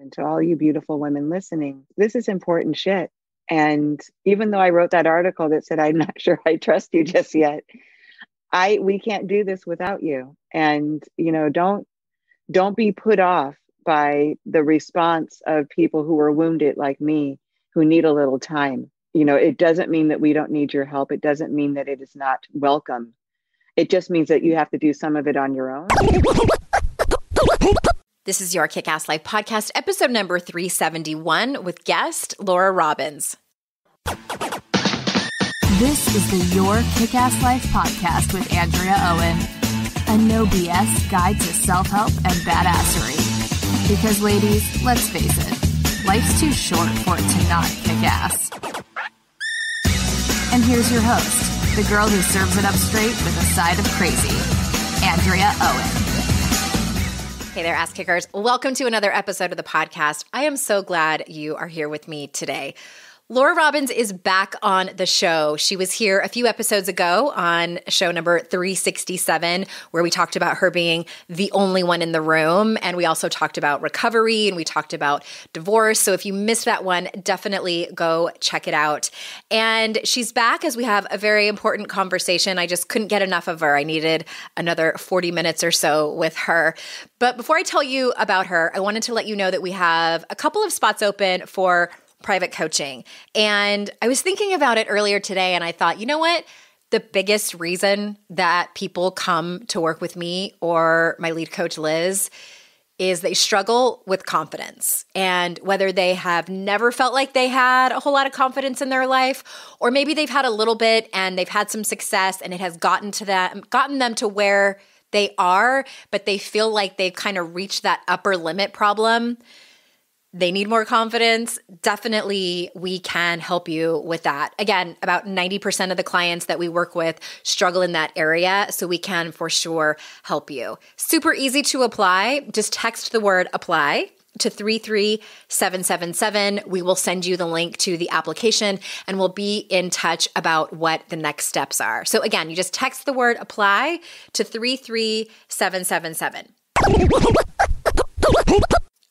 and to all you beautiful women listening, this is important shit. And even though I wrote that article that said, I'm not sure I trust you just yet, we can't do this without you. And, don't be put off by the response of people who are wounded like me, who need a little time. It doesn't mean that we don't need your help. It doesn't mean that it is not welcome. It just means that you have to do some of it on your own. This is Your Kick-Ass Life podcast, episode number 371 with guest Laura Robbins. This is the Your Kick-Ass Life podcast with Andrea Owen, a no BS guide to self-help and badassery. Because ladies, let's face it, life's too short for it to not kick ass. And here's your host, the girl who serves it up straight with a side of crazy, Andrea Owen. Hey there, ass kickers. Welcome to another episode of the podcast. I am so glad you are here with me today. Laura Robbins is back on the show. She was here a few episodes ago on show number 367, where we talked about her being the only one in the room. And we also talked about recovery and we talked about divorce. So if you missed that one, definitely go check it out. And she's back as we have a very important conversation. I just couldn't get enough of her. I needed another 40 minutes or so with her. But before I tell you about her, I wanted to let you know that we have a couple of spots open for private coaching. And I was thinking about it earlier today and I thought, you know what? The biggest reason that people come to work with me or my lead coach, Liz, is they struggle with confidence. And whether they have never felt like they had a whole lot of confidence in their life, or maybe they've had a little bit and they've had some success and it has gotten them to where they are, but they feel like they've kind of reached that upper limit problem. They need more confidence. Definitely, we can help you with that. Again, about 90% of the clients that we work with struggle in that area, so we can for sure help you. Super easy to apply. Just text the word apply to 33777. We will send you the link to the application and we'll be in touch about what the next steps are. So again, you just text the word apply to 33777.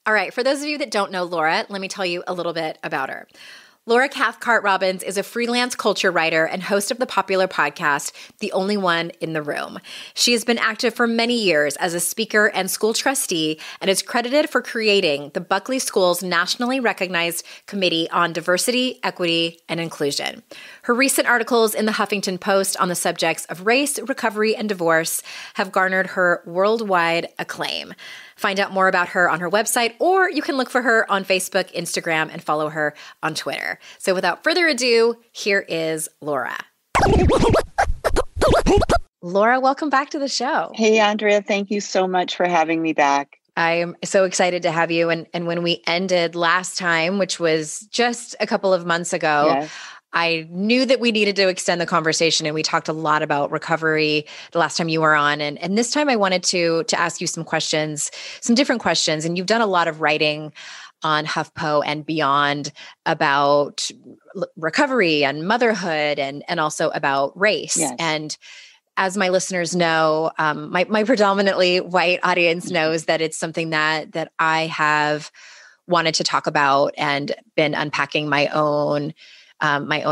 All right, for those of you that don't know Laura, let me tell you a little bit about her. Laura Cathcart Robbins is a freelance culture writer and host of the popular podcast, The Only One in the Room. She has been active for many years as a speaker and school trustee and is credited for creating the Buckley School's nationally recognized Committee on Diversity, Equity, and Inclusion. Her recent articles in the Huffington Post on the subjects of race, recovery, and divorce have garnered her worldwide acclaim. Find out more about her on her website, or you can look for her on Facebook, Instagram, and follow her on Twitter. So without further ado, here is Laura. Laura, welcome back to the show. Hey, Andrea, thank you so much for having me back. I am so excited to have you. And when we ended last time, which was just a couple of months ago, yes, I knew that we needed to extend the conversation, and we talked a lot about recovery the last time you were on. And this time I wanted to ask you some questions, some different questions. And you've done a lot of writing on HuffPo and beyond about recovery and motherhood and also about race. yes. And as my listeners know, my predominantly white audience knows that it's something that I have wanted to talk about and been unpacking my own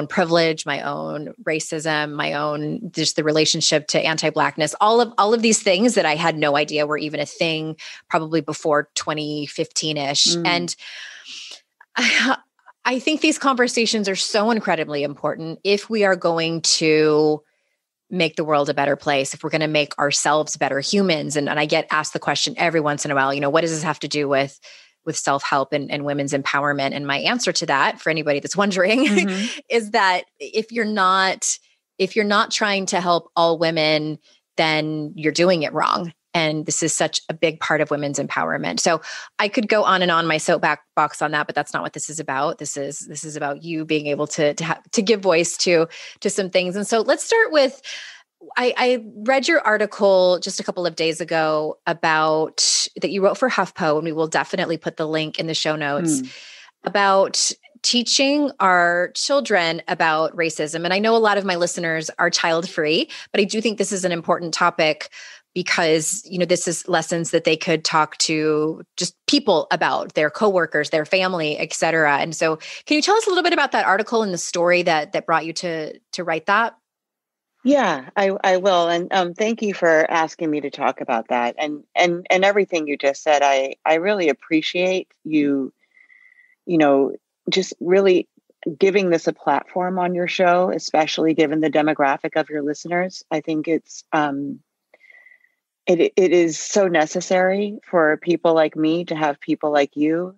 privilege, my own racism, my own, just the relationship to anti-Blackness, all of these things that I had no idea were even a thing probably before 2015-ish. And I think these conversations are so incredibly important if we are going to make the world a better place, if we're going to make ourselves better humans. And I get asked the question every once in a while, what does this have to do with self-help and women's empowerment? And my answer to that, for anybody that's wondering, is that if you're not trying to help all women, then you're doing it wrong. And this is such a big part of women's empowerment. So I could go on and on my soapbox on that, but that's not what this is about. This is about you being able to give voice to some things. And so let's start with, I read your article just a couple of days ago about that you wrote for HuffPo, and we will definitely put the link in the show notes, about teaching our children about racism. And I know a lot of my listeners are child-free, but I do think this is an important topic because, this is lessons that they could talk to just people about, their coworkers, their family, et cetera. And so can you tell us a little bit about that article and the story that brought you to write that? Yeah, I will. And thank you for asking me to talk about that. And everything you just said, I really appreciate you, just really giving this a platform on your show, especially given the demographic of your listeners. I think it's it is so necessary for people like me to have people like you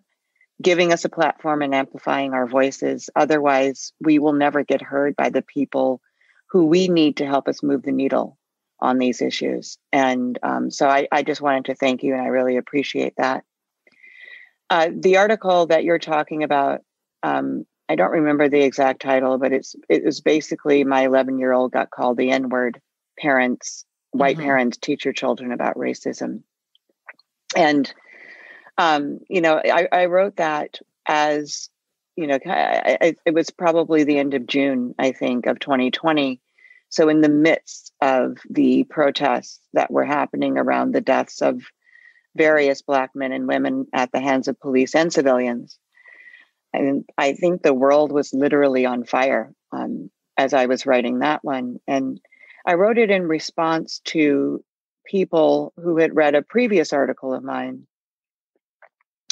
giving us a platform and amplifying our voices. Otherwise, we will never get heard by the people who we need to help us move the needle on these issues. And so I just wanted to thank you, and I really appreciate that. The article that you're talking about, I don't remember the exact title, but it was basically my 11-year-old got called the N-word. White parents teach your children about racism. And, I wrote that as, it was probably the end of June, I think, of 2020. So in the midst of the protests that were happening around the deaths of various Black men and women at the hands of police and civilians, and I think the world was literally on fire as I was writing that one. And I wrote it in response to people who had read a previous article of mine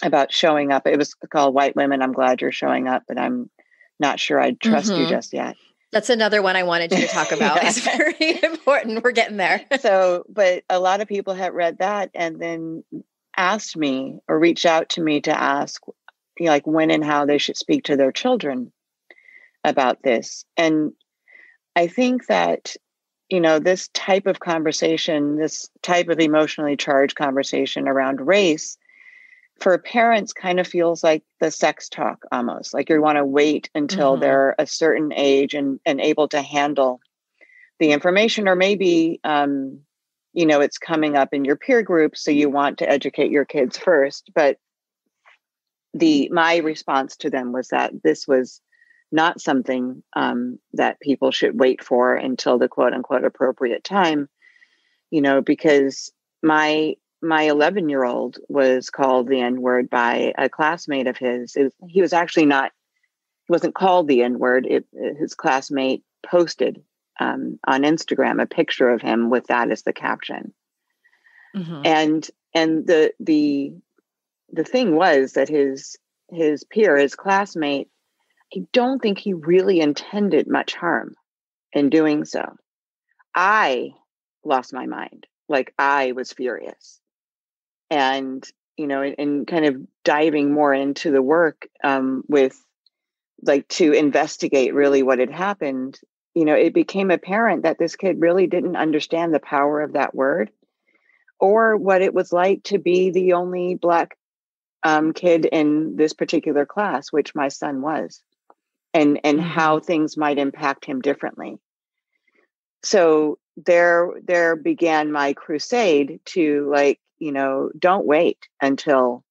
about showing up. It was called White Women, I'm Glad You're Showing Up, but I'm not sure I'd trust you just yet. That's another one I wanted you to talk about. Yeah. It's very important. We're getting there. So, but a lot of people had read that and then asked me or reached out to me to ask, like when and how they should speak to their children about this. And I think that, this type of conversation, this type of emotionally charged conversation around race, for parents kind of feels like the sex talk almost, like you want to wait until they're a certain age and able to handle the information, or maybe, it's coming up in your peer group, so you want to educate your kids first. But my response to them was that this was not something that people should wait for until the quote unquote appropriate time, because my 11-year-old was called the N-word by a classmate of his. He wasn't called the N-word. His classmate posted on Instagram a picture of him with that as the caption. And the thing was that his peer, his classmate, I don't think he really intended much harm in doing so. I lost my mind. Like, I was furious. And, and kind of diving more into the work with, like, to investigate really what had happened, it became apparent that this kid really didn't understand the power of that word or what it was like to be the only Black kid in this particular class, which my son was, and how things might impact him differently. So there began my crusade to, like, don't wait until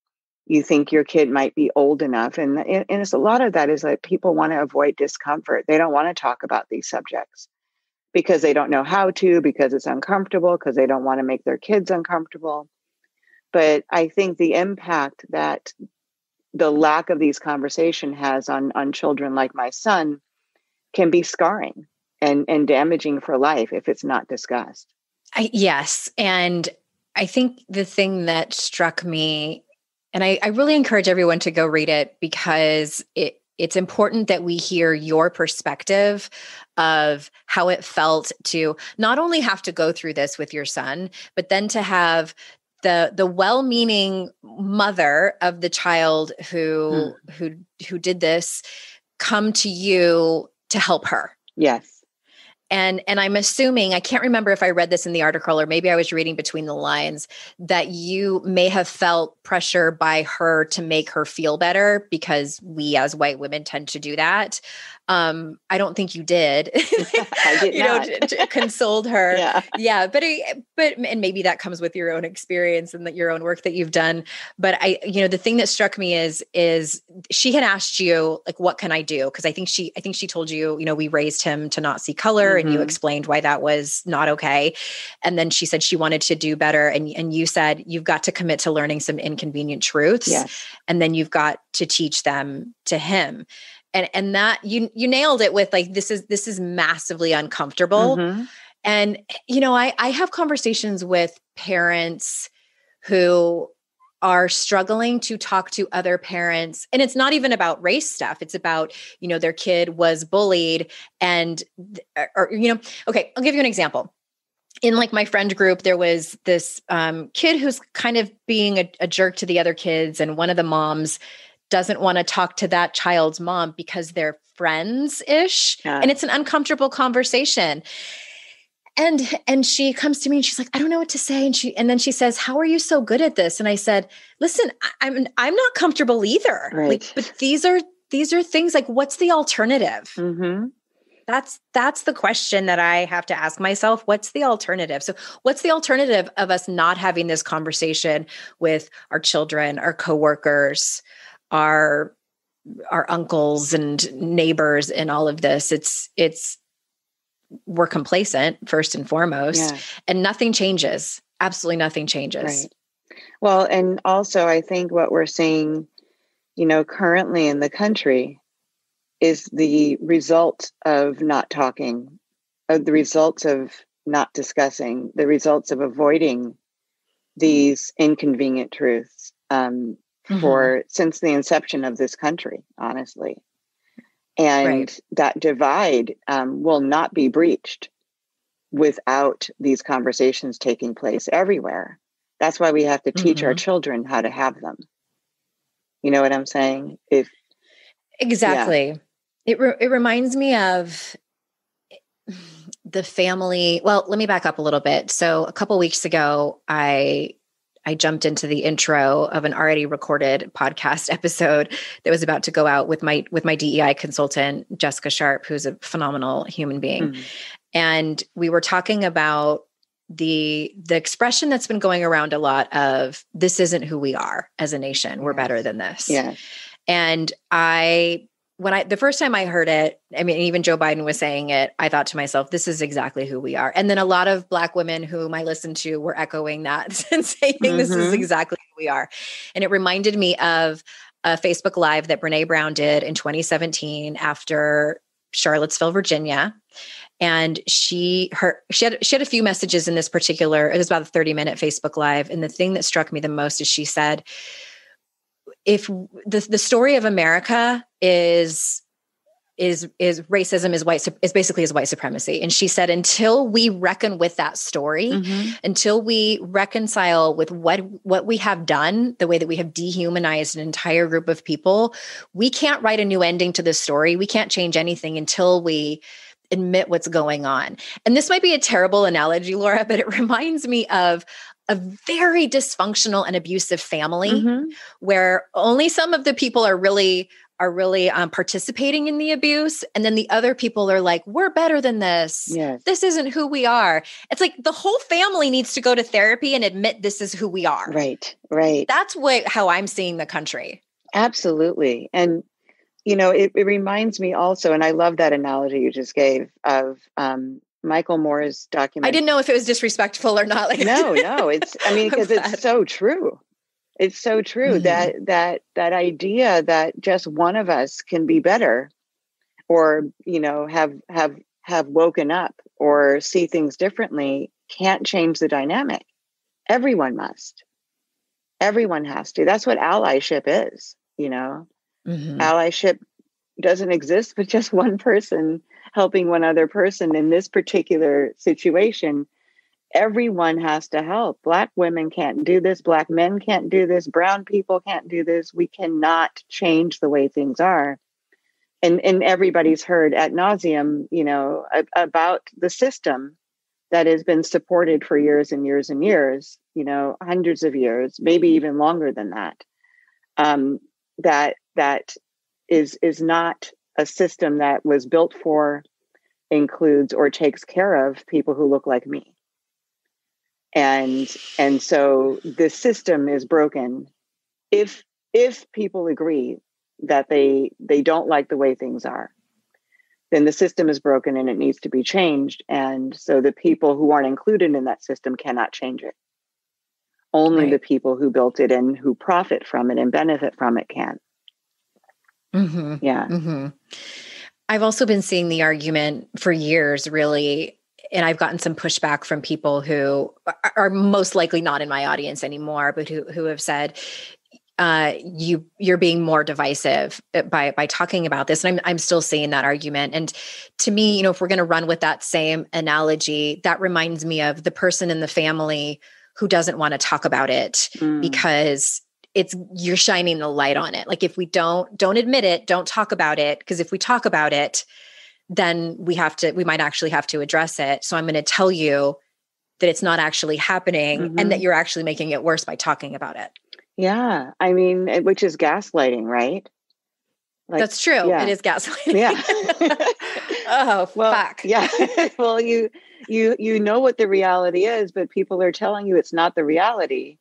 you think your kid might be old enough. And it's a lot of that is like people want to avoid discomfort. They don't want to talk about these subjects because they don't know how to, because it's uncomfortable, because they don't want to make their kids uncomfortable. But I think the impact that the lack of these conversation has on children like my son can be scarring and damaging for life if it's not discussed. Yes. And I think the thing that struck me, and I really encourage everyone to go read it, because it's important that we hear your perspective of how it felt to not only have to go through this with your son, but then to have the well-meaning mother of the child who did this come to you to help her. Yes. And I'm assuming, I can't remember if I read this in the article or maybe I was reading between the lines, that you may have felt pressure by her to make her feel better, because we as white women tend to do that. I don't think you did. I did not. Consoled her. Yeah. But and maybe that comes with your own experience and your own work that you've done. But the thing that struck me is she had asked you, like, what can I do? Because I think she told you, we raised him to not see color, and you explained why that was not okay. And then she said she wanted to do better. And you said, you've got to commit to learning some inconvenient truths. Yes. And then you've got to teach them to him. And that you nailed it with, like, this is massively uncomfortable. And, I have conversations with parents who are struggling to talk to other parents. And it's not even about race stuff. It's about, their kid was bullied okay, I'll give you an example. In, like, my friend group, there was this kid who's kind of being a jerk to the other kids. And one of the moms doesn't want to talk to that child's mom because they're friends-ish. And it's an uncomfortable conversation. And she comes to me and she's like, I don't know what to say. And then she says, how are you so good at this? And I said, listen, I'm not comfortable either. Right. Like, but these are things, like, what's the alternative? That's the question that I have to ask myself. What's the alternative? So what's the alternative of us not having this conversation with our children, our coworkers, our uncles and neighbors, and all of this? We're complacent, first and foremost, and nothing changes. Absolutely nothing changes. Right. Well, and also I think what we're seeing, currently in the country is the result of not talking, of the results of not discussing, the results of avoiding these inconvenient truths since the inception of this country, honestly. And that divide will not be breached without these conversations taking place everywhere. That's why we have to teach our children how to have them. You know what I'm saying? Exactly. Yeah. It reminds me of the family. Well, let me back up a little bit. So a couple weeks ago, I jumped into the intro of an already recorded podcast episode that was about to go out with my DEI consultant, Jessica Sharp, who's a phenomenal human being. And we were talking about the expression that's been going around a lot of, this isn't who we are as a nation. We're better than this. Yeah. And the first time I heard it, I mean, even Joe Biden was saying it, I thought to myself, this is exactly who we are. And then a lot of Black women whom I listened to were echoing that and saying, this is exactly who we are. And it reminded me of a Facebook Live that Brené Brown did in 2017 after Charlottesville, Virginia. And she had a few messages in this particular, it was about a 30-minute Facebook Live. And the thing that struck me the most is she said, if the story of America is racism, is basically white supremacy. And she said, until we reckon with that story, until we reconcile with what we have done, the way that we have dehumanized an entire group of people, we can't write a new ending to this story. We can't change anything until we admit what's going on. And this might be a terrible analogy, Laura, but it reminds me of a very dysfunctional and abusive family where only some of the people are really participating in the abuse. And then the other people are like, we're better than this. Yes. This isn't who we are. It's like the whole family needs to go to therapy and admit this is who we are. Right. That's how I'm seeing the country. Absolutely. And, it reminds me also, and I love that analogy you just gave of Michael Moore's documentary. I didn't know if it was disrespectful or not. No, because it's so true. It's so true that idea that just one of us can be better, or have woken up or see things differently can't change the dynamic. Everyone must. Everyone has to. That's what allyship is. Allyship doesn't exist with just one person helping one other person in this particular situation. Everyone has to help. Black women can't do this. Black men can't do this. Brown people can't do this. We cannot change the way things are. And everybody's heard ad nauseum, about the system that has been supported for years and years and years, hundreds of years, maybe even longer than that. That is not a system that was built for, includes, or takes care of people who look like me. And so the system is broken. If people agree that they don't like the way things are, then the system is broken and it needs to be changed. And so the people who aren't included in that system cannot change it. Only the people who built it and who profit from it and benefit from it can. Mm-hmm. Yeah. Mm-hmm. I've also been seeing the argument for years, really, and I've gotten some pushback from people who are most likely not in my audience anymore, but who have said, you're being more divisive by talking about this. And I'm still seeing that argument. And to me, if we're going to run with that same analogy, that reminds me of the person in the family who doesn't want to talk about it because you're shining the light on it. Like if we don't admit it, don't talk about it. Because if we talk about it, then we might actually have to address it. So I'm going to tell you that it's not actually happening and that you're actually making it worse by talking about it. Yeah. I mean, which is gaslighting, right? Like, that's true. Yeah. It is gaslighting. Yeah. Oh, well, fuck. Yeah. Well, you know what the reality is, but people are telling you it's not the reality.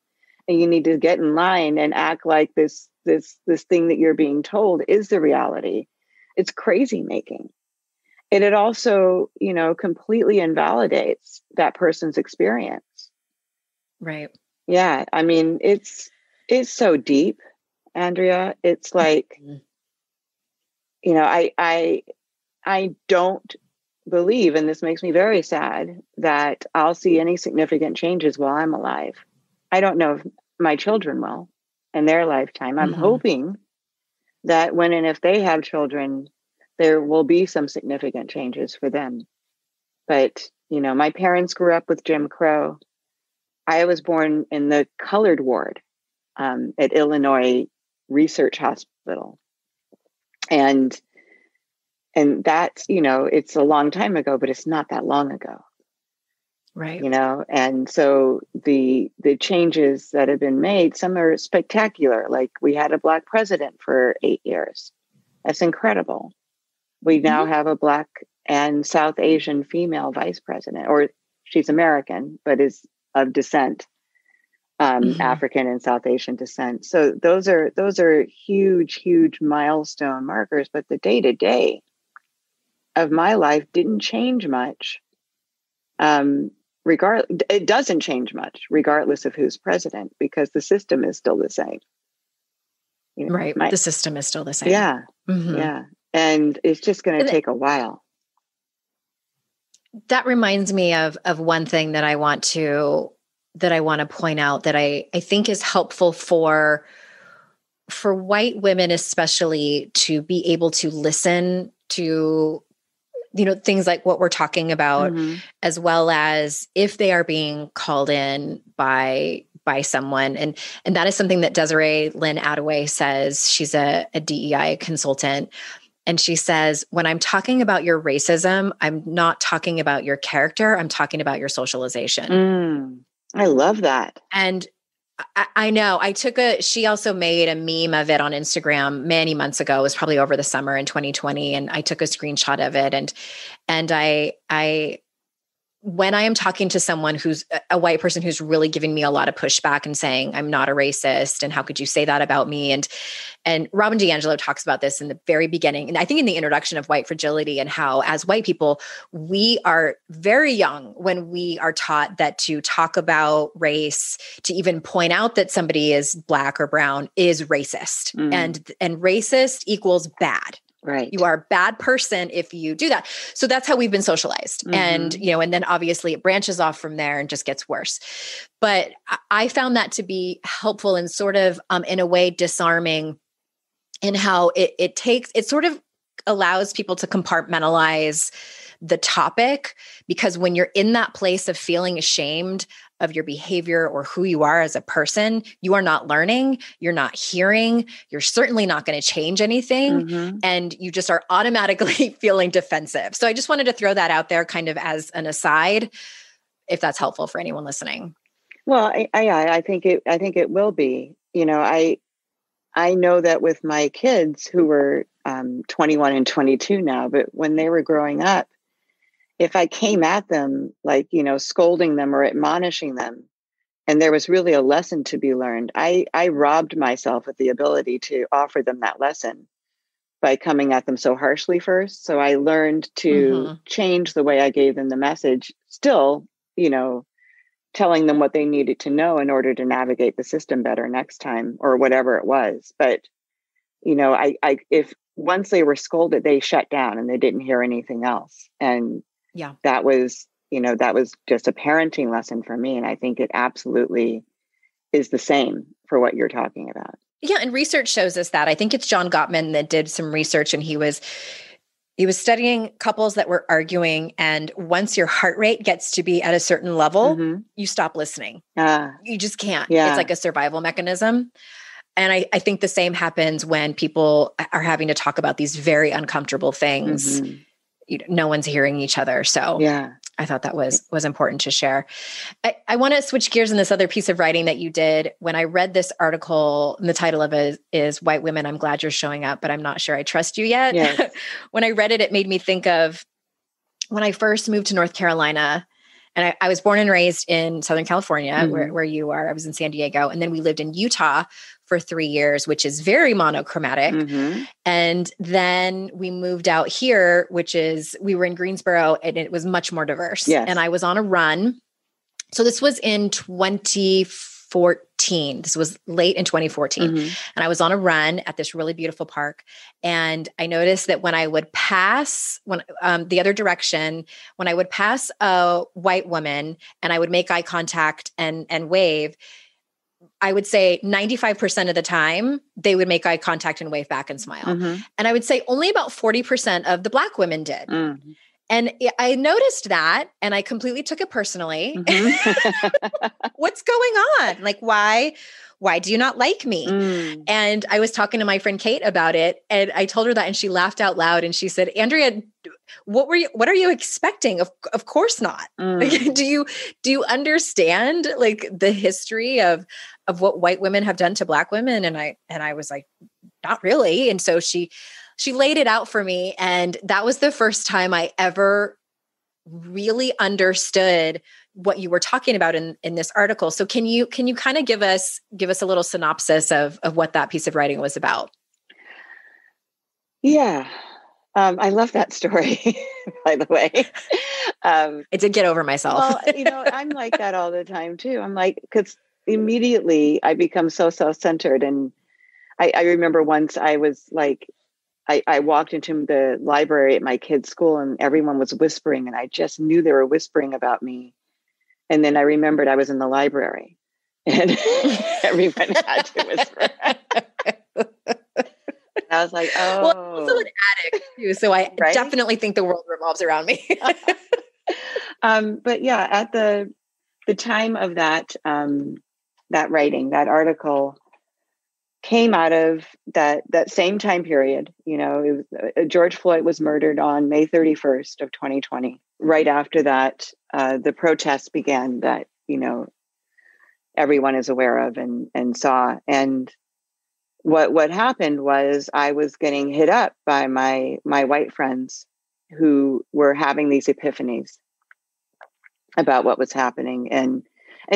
And you need to get in line and act like this thing that you're being told is the reality. It's crazy making. And it also, completely invalidates that person's experience. Right. Yeah. I mean, it's so deep, Andrea. It's like, I don't believe, and this makes me very sad, that I'll see any significant changes while I'm alive. I don't know if my children will in their lifetime. I'm hoping that when and if they have children, there will be some significant changes for them. But, my parents grew up with Jim Crow. I was born in the colored ward at Illinois Research Hospital. And that's, it's a long time ago, but it's not that long ago. Right. And so the changes that have been made, some are spectacular. Like we had a Black president for 8 years. That's incredible. We now have a Black and South Asian female vice president, or she's American, but is of descent, African and South Asian descent. So those are huge, huge milestone markers. But the day-to-day of my life didn't change much. It doesn't change much regardless of who's president, because the system is still the same. Right. The system is still the same. Yeah. Yeah. And it's just going to take a while. That reminds me of one thing that I want to point out that I think is helpful for white women, especially, to be able to listen to things like what we're talking about, as well as if they are being called in by someone. And that is something that Desiree Lynn Attaway says. She's a DEI consultant. And she says, when I'm talking about your racism, I'm not talking about your character. I'm talking about your socialization. I love that. And I know she also made a meme of it on Instagram many months ago. It was probably over the summer in 2020. And I took a screenshot of it. And I when I am talking to someone who's a white person who's really giving me a lot of pushback and saying, I'm not a racist, and how could you say that about me? And Robin DiAngelo talks about this in the very beginning. And I think in the introduction of White Fragility, and how as white people, we are very young when we are taught that to talk about race, to even point out that somebody is Black or brown, is racist. And racist equals bad. Right. You are a bad person if you do that. So that's how we've been socialized. And, and then obviously it branches off from there and just gets worse. But I found that to be helpful and sort of, in a way, disarming in how it sort of allows people to compartmentalize the topic, because when you're in that place of feeling ashamed of your behavior or who you are as a person, you are not learning, you're not hearing, you're certainly not going to change anything. And you just are automatically feeling defensive. So I just wanted to throw that out there kind of as an aside, if that's helpful for anyone listening. Well, I think it will be. I know that with my kids who were 21 and 22 now, but when they were growing up, if I came at them, like, scolding them or admonishing them And there was really a lesson to be learned. I robbed myself of the ability to offer them that lesson by coming at them so harshly first. So I learned to change the way I gave them the message, still, telling them what they needed to know in order to navigate the system better next time, or whatever it was. But, if once they were scolded, they shut down and they didn't hear anything else. And that was just a parenting lesson for me. And I think it absolutely is the same for what you're talking about. Yeah. And research shows us that. I think it's John Gottman that did some research, and he was studying couples that were arguing. And once your heart rate gets to be at a certain level, you stop listening. You just can't. Yeah. It's like a survival mechanism. And I think the same happens when people are having to talk about these very uncomfortable things. No one's hearing each other. So I thought that was important to share. I want to switch gears in this other piece of writing that you did. When I read this article, and the title of it is White Women, I'm Glad You're Showing Up, but I'm Not Sure I Trust You Yet. Yes. When I read it, it made me think of when I first moved to North Carolina. And I was born and raised in Southern California, where you are. I was in San Diego. And then we lived in Utah for 3 years, which is very monochromatic. And then we moved out here, we were in Greensboro, and it was much more diverse. Yes. And I was on a run. So this was in 2014. This was late in 2014. And I was on a run at this really beautiful park. And I noticed that when I would pass the other direction, when I would pass a white woman and I would make eye contact and wave, I would say 95% of the time they would make eye contact and wave back and smile. And I would say only about 40% of the Black women did. And I noticed that, and I completely took it personally. What's going on? Like, why do you not like me? And I was talking to my friend Kate about it, and I told her that, and she laughed out loud, and she said, Andrea, what are you expecting? Of course not. Like, do you understand like the history of what white women have done to Black women? And I was like, not really. And so she laid it out for me. And that was the first time I ever really understood what you were talking about in this article. So can you kind of give us a little synopsis of what that piece of writing was about? Yeah. I love that story, by the way. I did get over myself. Well, I'm like that all the time too. I'm like, because immediately I become so self-centered. And I remember once I was like, I walked into the library at my kid's school and everyone was whispering, and I just knew they were whispering about me. And then I remembered I was in the library and everyone had to whisper. I was like, oh. Well, I'm also an addict too, so I definitely think the world revolves around me. But yeah, at the time of that writing, that article came out of that same time period. George Floyd was murdered on May 31st of 2020. Right after that, the protests began that, everyone is aware of and saw. And what happened was I was getting hit up by my white friends who were having these epiphanies about what was happening and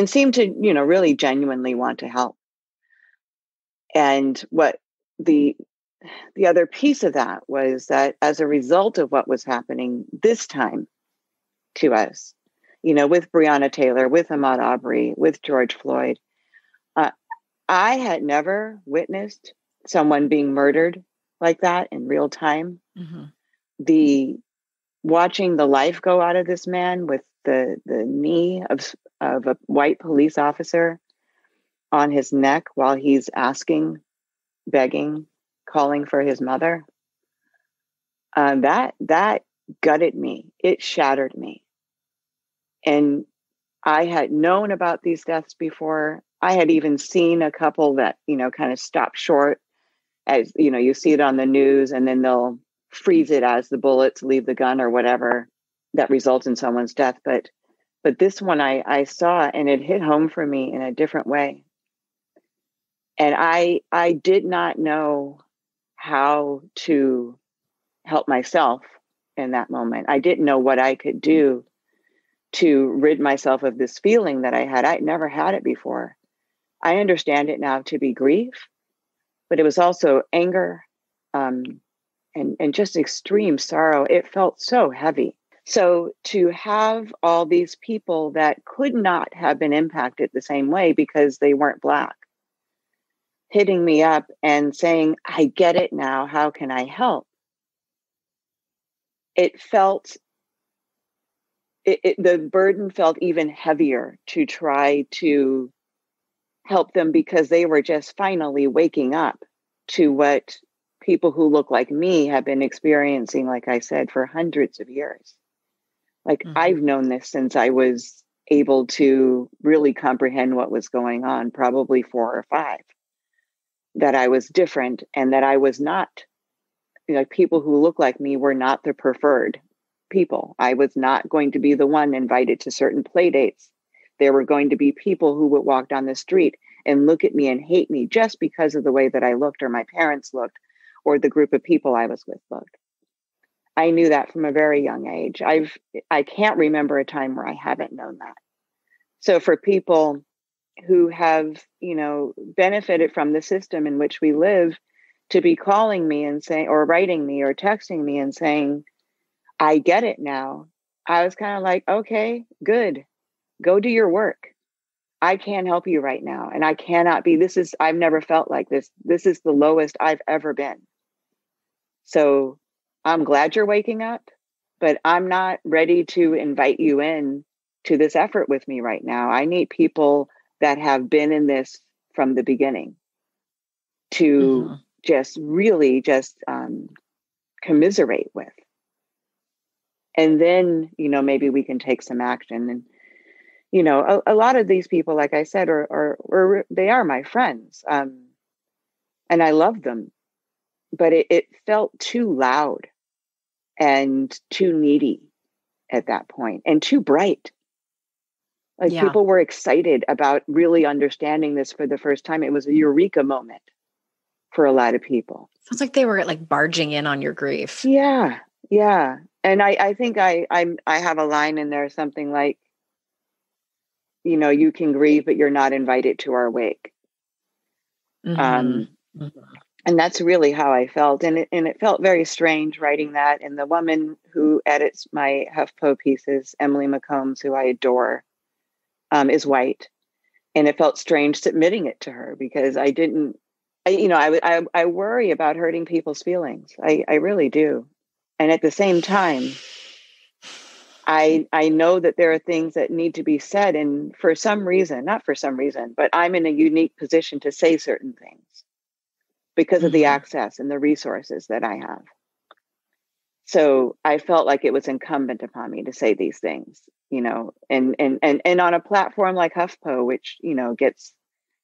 seemed to, really genuinely want to help. And what the other piece of that was that as a result of what was happening this time to us, with Breonna Taylor, with Ahmaud Arbery, with George Floyd, I had never witnessed someone being murdered like that in real time. Watching the life go out of this man with the knee of a white police officer on his neck while he's asking, begging, calling for his mother. That gutted me. It shattered me. And I had known about these deaths before. I had even seen a couple that, kind of stopped short as, you see it on the news and then they'll freeze it as the bullets leave the gun or whatever that results in someone's death. But this one I saw, and it hit home for me in a different way. And I did not know how to help myself in that moment. I didn't know what I could do to rid myself of this feeling that I had. I'd never had it before. I understand it now to be grief, but it was also anger, and just extreme sorrow. It felt so heavy. So to have all these people that could not have been impacted the same way because they weren't Black, hitting me up and saying, I get it now, how can I help? It felt, the burden felt even heavier to try to help them, because they were just finally waking up to what people who look like me have been experiencing, like I said, for hundreds of years. Like, I've known this since I was able to really comprehend what was going on, probably 4 or 5, that I was different and that I was not, like, people who look like me were not the preferred people. I was not going to be the one invited to certain play dates. There were going to be people who would walk down the street and look at me and hate me just because of the way that I looked, or my parents looked, or the group of people I was with looked. I knew that from a very young age. I can't remember a time where I haven't known that. So for people who have, benefited from the system in which we live, to be calling me and saying, or writing me or texting me and saying, I get it now. I was kind of like, okay, good. Go do your work. I can't help you right now. And I cannot be, I've never felt like this. This is the lowest I've ever been. So I'm glad you're waking up, but I'm not ready to invite you in to this effort with me right now. I need people that have been in this from the beginning to just really commiserate with. And then, maybe we can take some action. And, a lot of these people, like I said, they are my friends. And I love them, but it felt too loud and too needy at that point, and too bright. Like, people were excited about really understanding this for the first time. It was a eureka moment for a lot of people. Sounds like they were like barging in on your grief. Yeah. Yeah. And I think I have a line in there, something like, you can grieve, but you're not invited to our wake. And that's really how I felt. And it felt very strange writing that. And the woman who edits my HuffPo pieces, Emily McCombs, who I adore, is white. And it felt strange submitting it to her, because I worry about hurting people's feelings. I really do. And at the same time, I know that there are things that need to be said. And not for some reason, but I'm in a unique position to say certain things because of the access and the resources that I have. So I felt like it was incumbent upon me to say these things, and on a platform like HuffPo, which, gets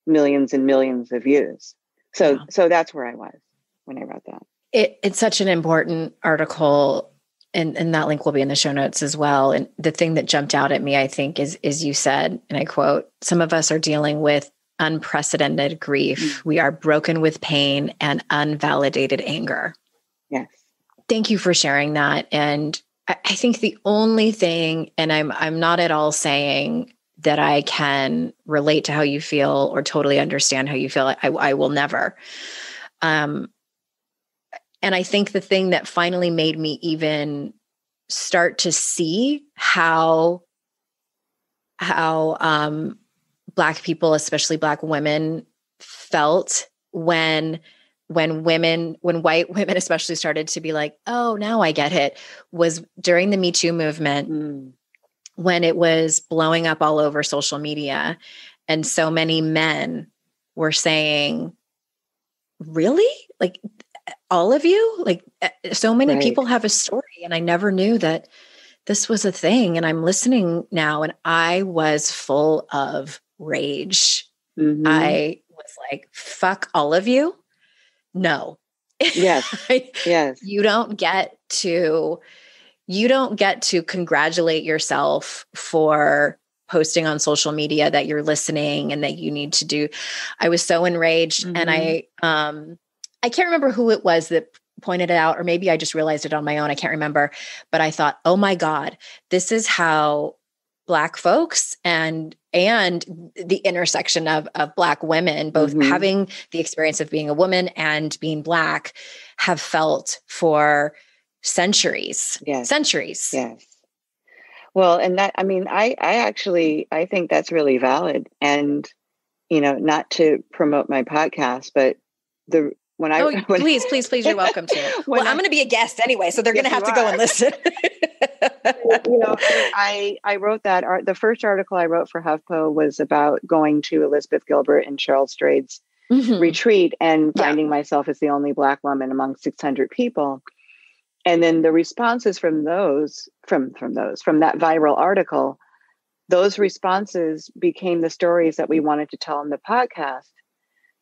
millions and millions of views. So that's where I was when I wrote that. It's such an important article, and that link will be in the show notes as well. And the thing that jumped out at me, I think, is you said, and I quote, "Some of us are dealing with unprecedented grief. We are broken with pain and unvalidated anger." Yes. Thank you for sharing that. And I think the only thing, and I'm not at all saying that I can relate to how you feel or totally understand how you feel. I will never. And I think the thing that finally made me even start to see how Black people, especially Black women, felt when white women especially started to be like, oh, now I get it, was during the Me Too movement, when it was blowing up all over social media. And so many men were saying, really? Like, all of you? Like, so many people have a story, and I never knew that this was a thing. And I'm listening now, and I was full of rage. I was like, fuck all of you. No. Yes. Yes. You don't get to congratulate yourself for posting on social media that you're listening and that you need to do. I was so enraged. And I can't remember who it was that pointed it out, or maybe I just realized it on my own. I can't remember, but I thought, oh my God, this is how Black folks and the intersection of Black women, both having the experience of being a woman and being Black, have felt for centuries. Yes. Centuries. Yes. Well, and that, I mean, I think that's really valid. And, not to promote my podcast, but please, you're welcome to. Well, I'm going to be a guest anyway, so they're going to have to go and listen. I wrote that the first article I wrote for HuffPo was about going to Elizabeth Gilbert and Cheryl Strayed's retreat and finding myself as the only Black woman among 600 people. And then the responses from that viral article, those responses became the stories that we wanted to tell on the podcast.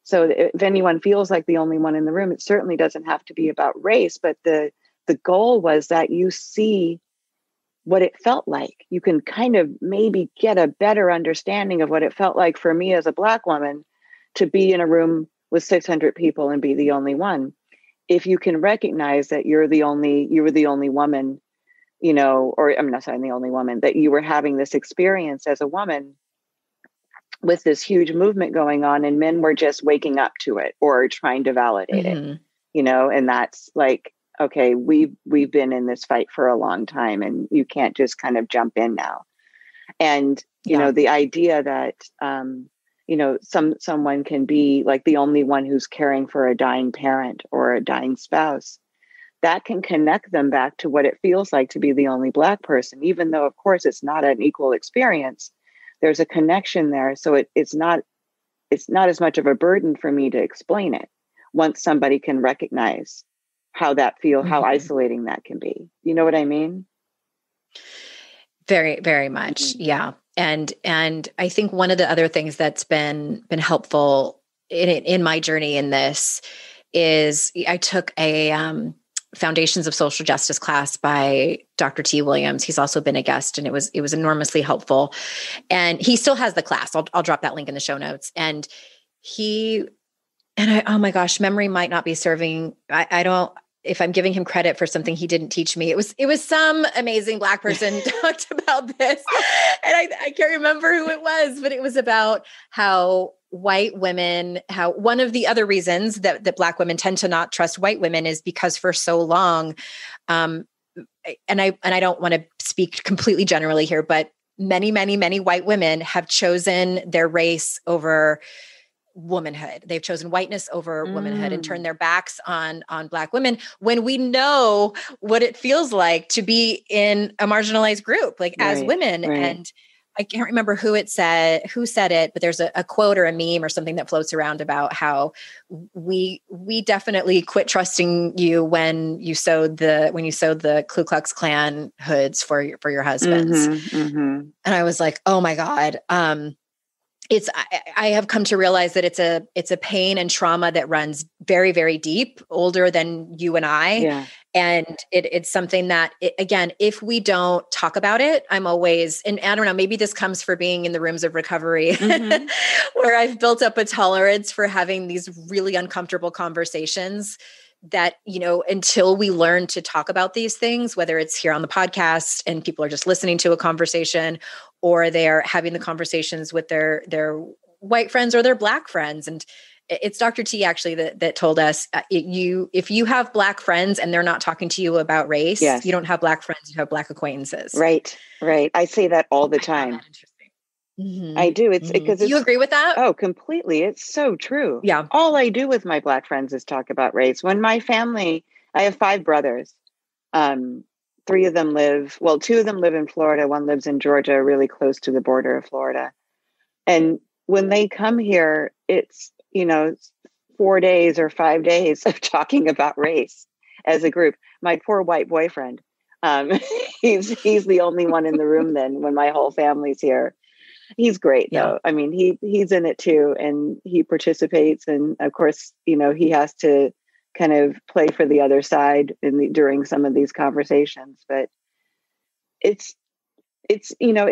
So if anyone feels like the only one in the room, it certainly doesn't have to be about race, but the goal was that you see what it felt like. You can kind of maybe get a better understanding of what it felt like for me as a Black woman to be in a room with 600 people and be the only one. If you can recognize that you were the only woman, or I'm not saying the only woman, that you were having this experience as a woman with this huge movement going on, and men were just waking up to it or trying to validate it, and that's like, okay, we've been in this fight for a long time, and you can't just kind of jump in now. And, the idea that, someone can be like the only one who's caring for a dying parent or a dying spouse, that can connect them back to what it feels like to be the only Black person, even though, of course, it's not an equal experience. There's a connection there. So it's not as much of a burden for me to explain it once somebody can recognize how that feels, how isolating that can be. You know what I mean? Very, very much. Yeah. And I think one of the other things that's been helpful in my journey in this is I took a Foundations of Social Justice class by Dr. T. Williams. He's also been a guest, and it was enormously helpful. And he still has the class. I'll drop that link in the show notes. And oh my gosh, memory might not be serving. I don't, if I'm giving him credit for something he didn't teach me, it was some amazing Black person talked about this. And I can't remember who it was, but it was about how white women, how one of the other reasons that Black women tend to not trust white women is because for so long, and I don't want to speak completely generally here, but many, many, many white women have chosen their race over womanhood. They've chosen whiteness over womanhood and turned their backs on Black women, when we know what it feels like to be in a marginalized group, like as women. Right. And I can't remember who said it, but there's a quote or a meme or something that floats around about how we definitely quit trusting you when you sewed the Ku Klux Klan hoods for your husbands. And I was like, oh my God. I have come to realize that it's a pain and trauma that runs very, very deep, older than you and I. Yeah. And it's something that, again, if we don't talk about it, I'm always, and I don't know, maybe this comes for being in the rooms of recovery where I've built up a tolerance for having these really uncomfortable conversations that, until we learn to talk about these things, whether it's here on the podcast and people are just listening to a conversation, or they're having the conversations with their white friends or their Black friends. And it's Dr. T actually that told us, if you have Black friends and they're not talking to you about race, you don't have Black friends, you have Black acquaintances. Right. I say that all the time. I do. It's because you agree with that? Oh, completely. It's so true. Yeah. All I do with my Black friends is talk about race. When my family, I have 5 brothers. 2 of them live in Florida. One lives in Georgia, really close to the border of Florida. And when they come here, it's, 4 days or 5 days of talking about race as a group. My poor white boyfriend, he's the only one in the room then when my whole family's here. He's great though. I mean, he's in it too, and he participates. And of course, he has to kind of play for the other side during some of these conversations. But it's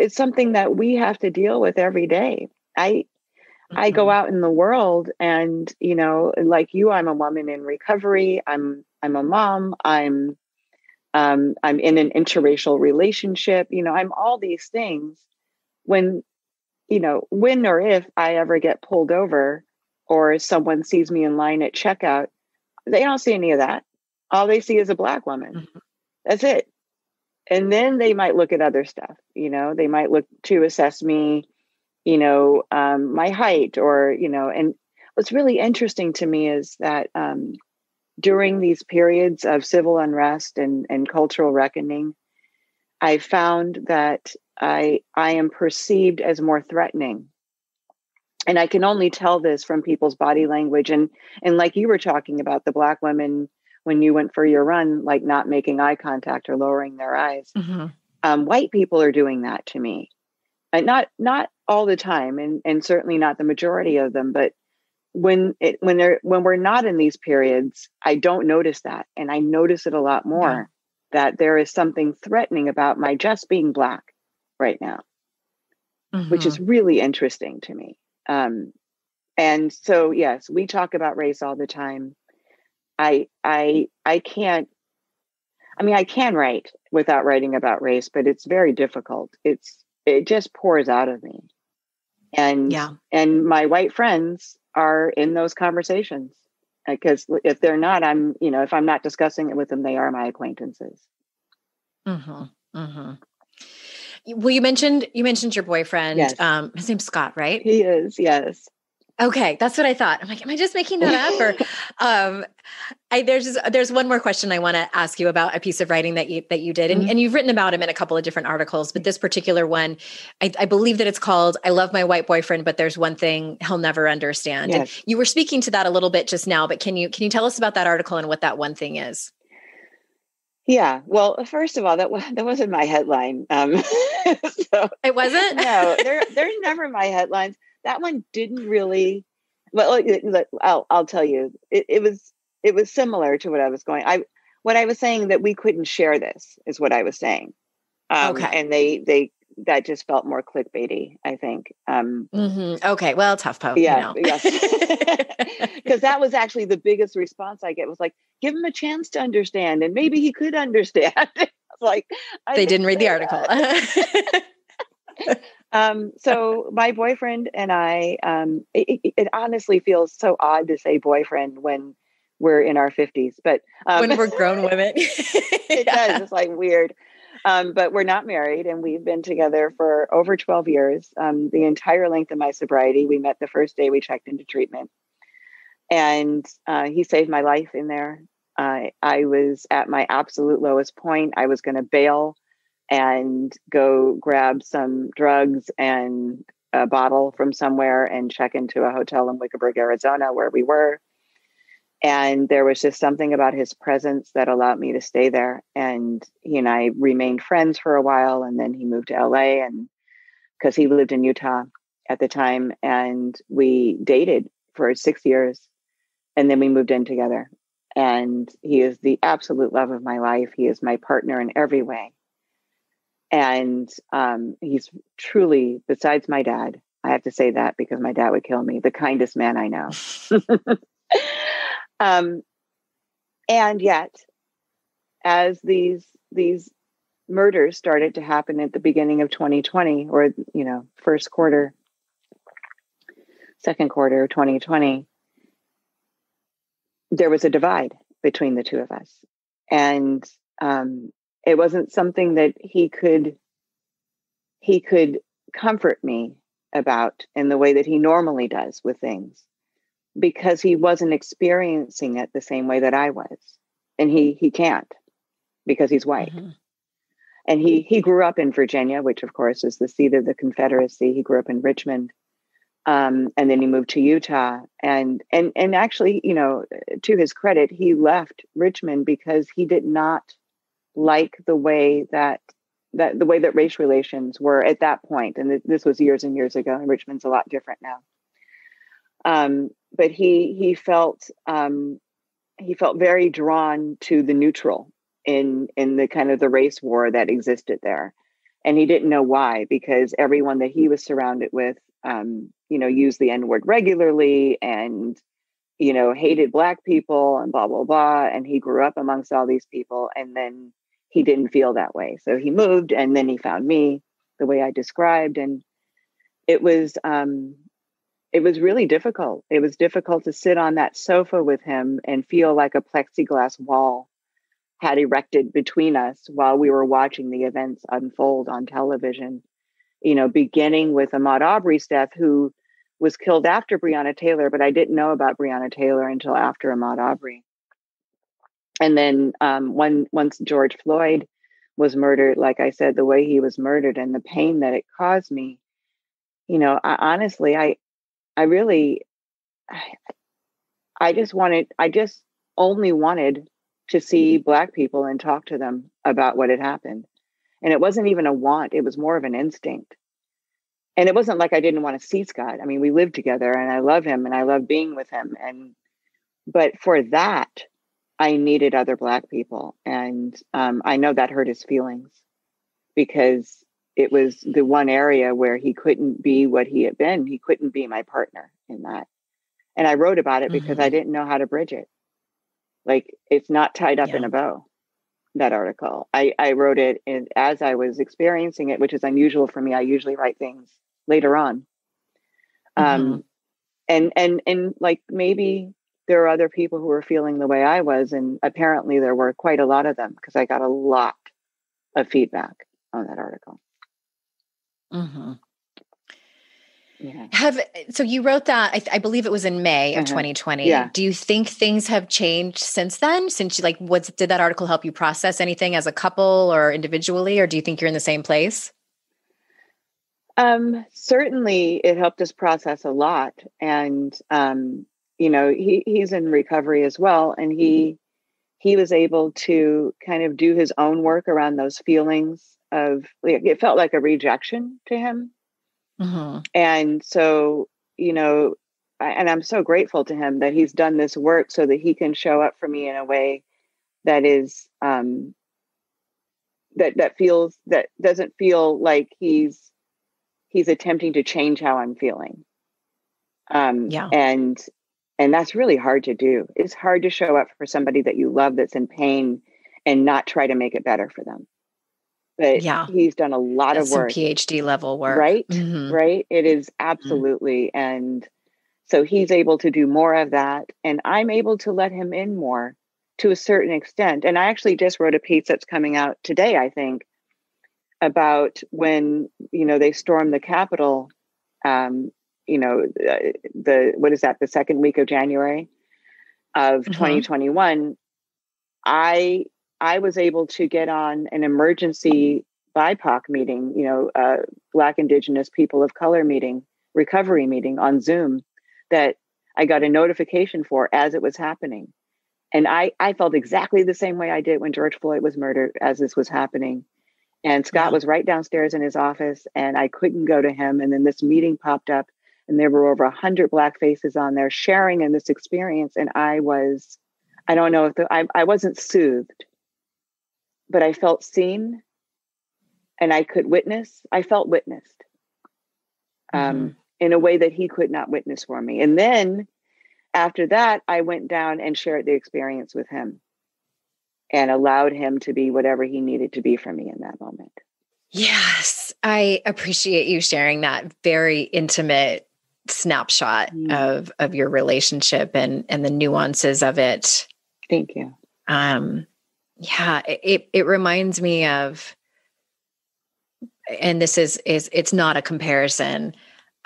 something that we have to deal with every day. I go out in the world, and like you, I'm a woman in recovery. I'm a mom. I'm in an interracial relationship. I'm all these things. when, when or if I ever get pulled over or someone sees me in line at checkout, they don't see any of that. All they see is a Black woman. Mm-hmm. That's it. And then they might look at other stuff, they might look to assess me, my height or, and what's really interesting to me is that during these periods of civil unrest and cultural reckoning, I found that I am perceived as more threatening. And I can only tell this from people's body language. And like you were talking about the Black women, when you went for your run, like not making eye contact or lowering their eyes. Mm-hmm. White people are doing that to me. Not all the time, and certainly not the majority of them, but when we're not in these periods, I don't notice that. And I notice it a lot more, that there is something threatening about my just being Black right now, Mm-hmm. which is really interesting to me. And so, yes, we talk about race all the time. I can't, I can write without writing about race, but it's very difficult. It just pours out of me. And my white friends are in those conversations, because if they're not, if I'm not discussing it with them, they are my acquaintances. Mm-hmm. Mm-hmm. Well, you mentioned your boyfriend. Yes. His name's Scott, right? He is. Yes. Okay. That's what I thought. I'm like, am I just making that up? Or, there's one more question I want to ask you about a piece of writing that you did. And, Mm-hmm. and you've written about him in a couple of different articles, but this particular one, I believe that it's called, I Love My White Boyfriend, but there's one thing he'll never understand. Yes. And you were speaking to that a little bit just now, but can you tell us about that article and what that one thing is? Yeah. Well, first of all, that wasn't my headline. So it wasn't? No, they're never my headlines. That one didn't really. Well, I'll tell you. It was similar to what I was going. What I was saying, that we couldn't share this is what I was saying. Okay. And they that just felt more clickbaity, I think. Mm-hmm. Okay. Well, tough poke. Yeah. Yes. Because that was actually the biggest response I get, was like, give him a chance to understand, and maybe he could understand. I was like, they didn't read the article. So my boyfriend and I, it honestly feels so odd to say boyfriend when we're in our 50s, but when we're grown women, it does. It's like weird. But we're not married, and we've been together for over 12 years. The entire length of my sobriety. We met the first day we checked into treatment, and he saved my life in there. I was at my absolute lowest point. I was going to bail and go grab some drugs and a bottle from somewhere and check into a hotel in Wickerburg, Arizona, where we were. And there was just something about his presence that allowed me to stay there. And he and I remained friends for a while. And then he moved to LA, and because he lived in Utah at the time, and we dated for 6 years. And then we moved in together. And he is the absolute love of my life. He is my partner in every way. And he's truly, besides my dad, I have to say that because my dad would kill me, the kindest man I know. And yet, as these murders started to happen at the beginning of 2020, or second quarter of 2020, there was a divide between the two of us, and it wasn't something that he could comfort me about in the way that he normally does with things, because he wasn't experiencing it the same way that I was. And he can't, because he's white. Mm-hmm. And he grew up in Virginia, which of course is the seat of the Confederacy. He grew up in Richmond. And then he moved to Utah. And actually, to his credit, he left Richmond because he did not like the way that race relations were at that point. And this was years and years ago, and Richmond's a lot different now. But he felt very drawn to the neutral in the kind of the race war that existed there. And he didn't know why, because everyone that he was surrounded with, used the N-word regularly and, hated Black people and blah, blah, blah. And he grew up amongst all these people, and then he didn't feel that way. So he moved, and then he found me the way I described. And it was really difficult. It was difficult to sit on that sofa with him and feel like a plexiglass wall had erected between us while we were watching the events unfold on television, beginning with Ahmaud Arbery's death, who was killed after Breonna Taylor, but I didn't know about Breonna Taylor until after Ahmaud Arbery. And then once George Floyd was murdered, like I said, the way he was murdered and the pain that it caused me, I just only wanted to see Black people and talk to them about what had happened. And it wasn't even a want, it was more of an instinct. And it wasn't like I didn't want to see Scott. I mean, we lived together and I love him and I love being with him. But for that, I needed other Black people. And I know that hurt his feelings because it was the one area where he couldn't be what he had been. He couldn't be my partner in that. And I wrote about it because I didn't know how to bridge it. Like, it's not tied up in a bow, that article. I wrote it as I was experiencing it, which is unusual for me. I usually write things later on. And like, maybe there are other people who were feeling the way I was. And apparently there were quite a lot of them because I got a lot of feedback on that article. Yeah. So you wrote that, I believe it was in May of 2020. Yeah. Do you think things have changed since then? Since you did that article help you process anything as a couple or individually, or do you think you're in the same place? Certainly it helped us process a lot. And, he's in recovery as well. And he was able to kind of do his own work around those feelings of, it felt like a rejection to him. And so, and I'm so grateful to him that he's done this work so that he can show up for me in a way that is, that doesn't feel like he's attempting to change how I'm feeling. And that's really hard to do. It's hard to show up for somebody that you love that's in pain and not try to make it better for them. But he's done a lot of work. Some PhD level work. Right? Right? It is absolutely. And so he's able to do more of that. And I'm able to let him in more to a certain extent. And I actually just wrote a piece that's coming out today, I think, about when, they stormed the Capitol, the second week of January of 2021. I was able to get on an emergency BIPOC meeting, Black, Indigenous, People of Color meeting, recovery meeting on Zoom that I got a notification for as it was happening. And I felt exactly the same way I did when George Floyd was murdered as this was happening. And Scott was right downstairs in his office and I couldn't go to him. And then this meeting popped up and there were over 100 Black faces on there sharing in this experience. And I don't know if I wasn't soothed, but I felt seen and I felt witnessed in a way that he could not witness for me. And then after that, I went down and shared the experience with him and allowed him to be whatever he needed to be for me in that moment. Yes. I appreciate you sharing that very intimate snapshot of your relationship and the nuances of it. Thank you. It reminds me of, and this is it's not a comparison.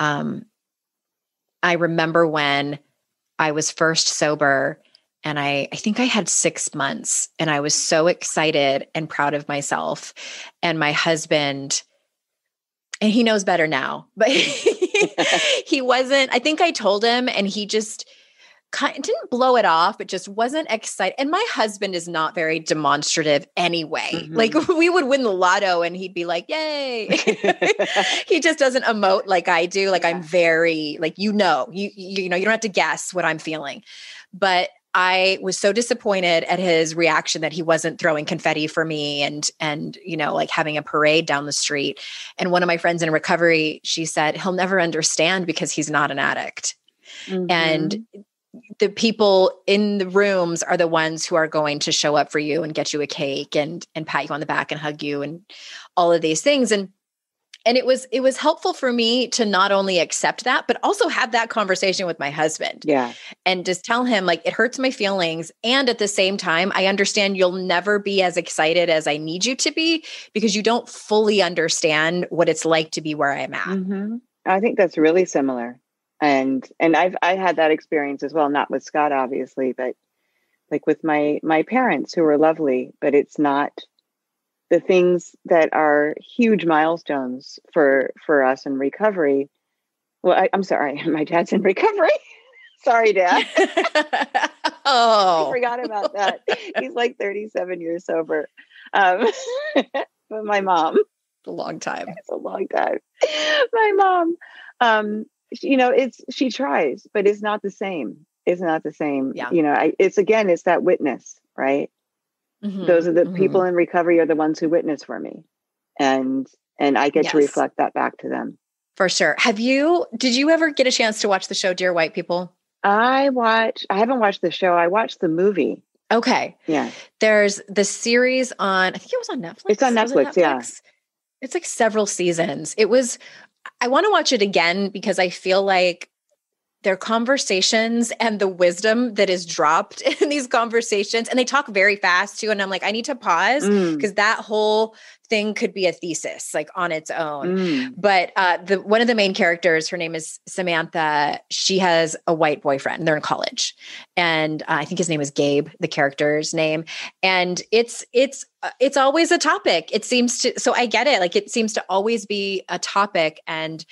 I remember when I was first sober and I think I had 6 months and I was so excited and proud of myself. And my husband, and he knows better now, but he wasn't, I think I told him and he just didn't blow it off, but just wasn't excited. And my husband is not very demonstrative ananyway. Like we would win the lotto and he'd be like, yay. He just doesn't emote like I do. Like I'm very like, you don't have to guess what I'm feeling. But I was so disappointed at his reaction that he wasn't throwing confetti for me and like having a parade down the street. And one of my friends in recovery, she said, he'll never understand because he's not an addict. And the people in the rooms are the ones who are going to show up for you and get you a cake and pat you on the back and hug you and all of these things. And And it was helpful for me to not only accept that, but also have that conversation with my husband. Yeah. And just tell him, like, it hurts my feelings. And at the same time, I understand you'll never be as excited as I need you to be because you don't fully understand what it's like to be where I'm at. Mm-hmm. I think that's really similar. And I had that experience as well, not with Scott, obviously, but like with my parents who were lovely, but it's not the things that are huge milestones for us in recovery. Well, I'm sorry, my dad's in recovery. Sorry, Dad. Oh, I forgot about that. He's like 37 years sober. But my mom, a long time. it's a long time. My mom, she tries, but it's not the same. It's not the same. Yeah. It's that witness, right? Mm-hmm. Those are the Mm-hmm. people in recovery are the ones who witness for me. And I get to reflect that back to them. For sure. Did you ever get a chance to watch the show, Dear White People? I haven't watched the show. I watched the movie. Okay. Yeah. There's the series on, I think it was on Netflix. It's on Netflix, yeah. It's like several seasons. I want to watch it again because I feel like their conversations and the wisdom that is dropped in these conversations, and they talk very fast too. And I'm like, I need to pause because that whole thing could be a thesis like on its own. But one of the main characters, her name is Samantha. She has a white boyfriend. They're in college. And I think his name is Gabe, the character's name. And it's always a topic. It seems to, so I get it. Like it seems to always be a topic. And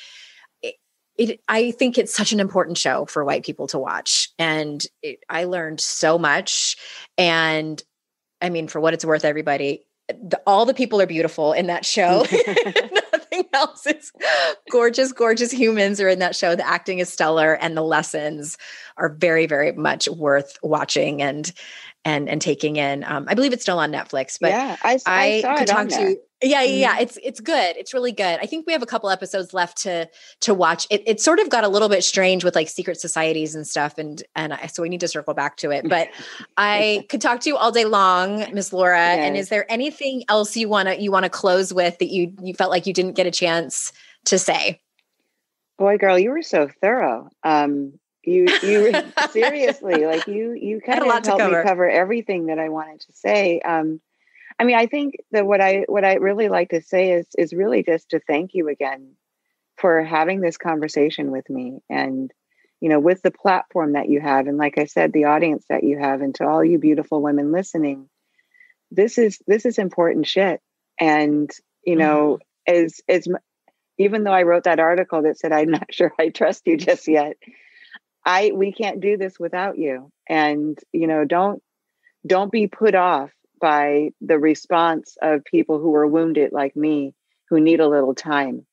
I think it's such an important show for white people to watch. And I learned so much. And I mean, for what it's worth, everybody, all the people are beautiful in that show. Nothing else. It's gorgeous, gorgeous humans are in that show. The acting is stellar and the lessons are very, very much worth watching and taking in. I believe it's still on Netflix, but yeah, I saw could it talk on to there. Yeah. It's good. It's really good. I think we have a couple episodes left to watch. It sort of got a little bit strange with like secret societies and stuff. So we need to circle back to it, but I could talk to you all day long, Miss Laura. Yes. And is there anything else you want to close with that you felt like you didn't get a chance to say? Boy, girl, you were so thorough. You seriously, like you kind of helped me cover everything that I wanted to say. I mean, I think that what I really like to say is really just to thank you again for having this conversation with me and, with the platform that you have. And like I said, the audience that you have, and to all you beautiful women listening, this is important shit. And, as even though I wrote that article that said, I'm not sure I trust you just yet, we can't do this without you. And, don't be put off by the response of people who are wounded like me, who need a little time.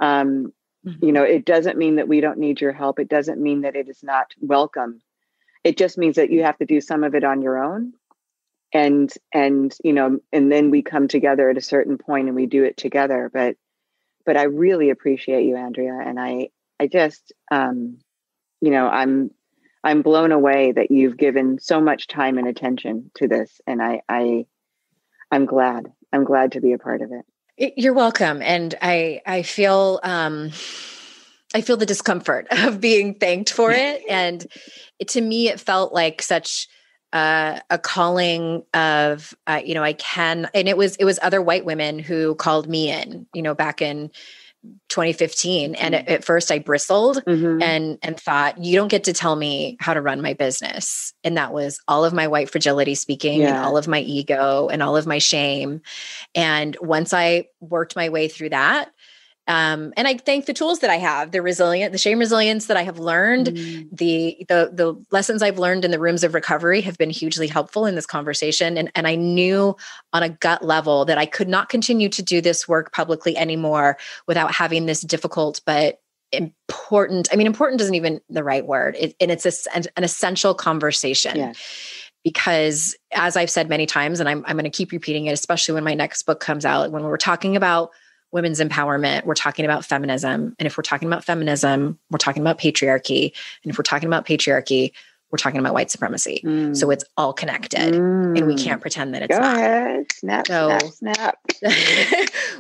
It doesn't mean that we don't need your help. It doesn't mean that it is not welcome. It just means that you have to do some of it on your own. And then we come together at a certain point and we do it together. But I really appreciate you, Andrea. And I just, I'm blown away that you've given so much time and attention to this. And I'm glad to be a part of it. You're welcome. And I feel the discomfort of being thanked for it. And to me, it felt like such a calling of, and it was other white women who called me in, back in 2015. And at first I bristled and thought, you don't get to tell me how to run my business. And that was all of my white fragility speaking and all of my ego and all of my shame. And once I worked my way through that, and I thank the tools that I have, the shame resilience that I have learned, the lessons I've learned in the rooms of recovery have been hugely helpful in this conversation. And I knew on a gut level that I could not continue to do this work publicly anymore without having this difficult, but important. I mean, important isn't even the right word. It's an essential conversation. Yes. Because as I've said many times, and I'm going to keep repeating it, especially when my next book comes out, when we're talking about women's empowerment, we're talking about feminism. And if we're talking about feminism, we're talking about patriarchy. And if we're talking about patriarchy, we're talking about white supremacy. So it's all connected and we can't pretend that it's Go not. ahead. Snap.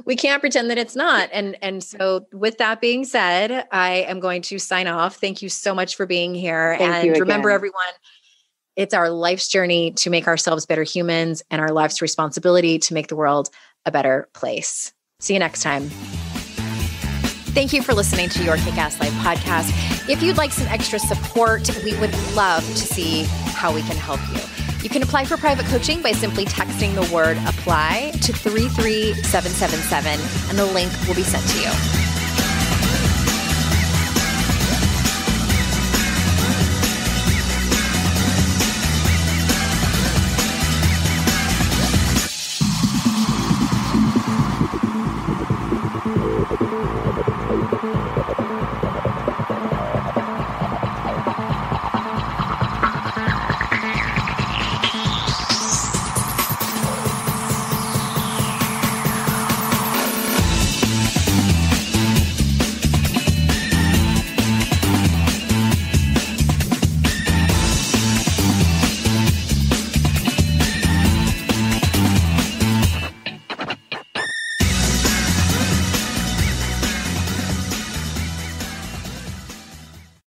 We can't pretend that it's not. And so with that being said, I am going to sign off. Thank you so much for being here. And remember, everyone, it's our life's journey to make ourselves better humans and our life's responsibility to make the world a better place. See you next time. Thank you for listening to Your Kick-Ass Life podcast. If you'd like some extra support, we would love to see how we can help you. You can apply for private coaching by simply texting the word apply to 33777, and the link will be sent to you.